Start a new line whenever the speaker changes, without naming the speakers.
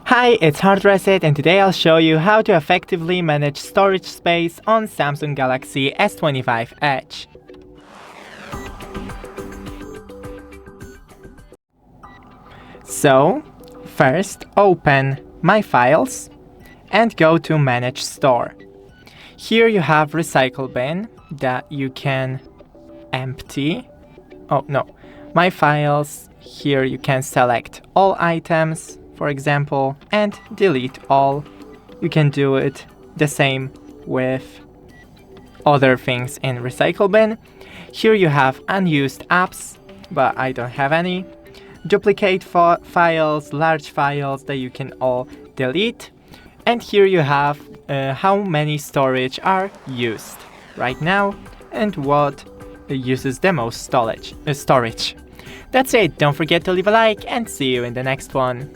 Hi, it's HardReset, and today I'll show you how to effectively manage storage space on Samsung Galaxy S25 Edge. So, first open My Files and go to Manage Store. Here you have Recycle Bin that you can empty. My Files. Here you can select all items, for example, and delete all. You can do it the same with other things in Recycle Bin. Here you have unused apps, but I don't have any. Duplicate files, large files that you can all delete. And here you have how many storage are used right now and what uses the most storage. That's it. Don't forget to leave a like and see you in the next one.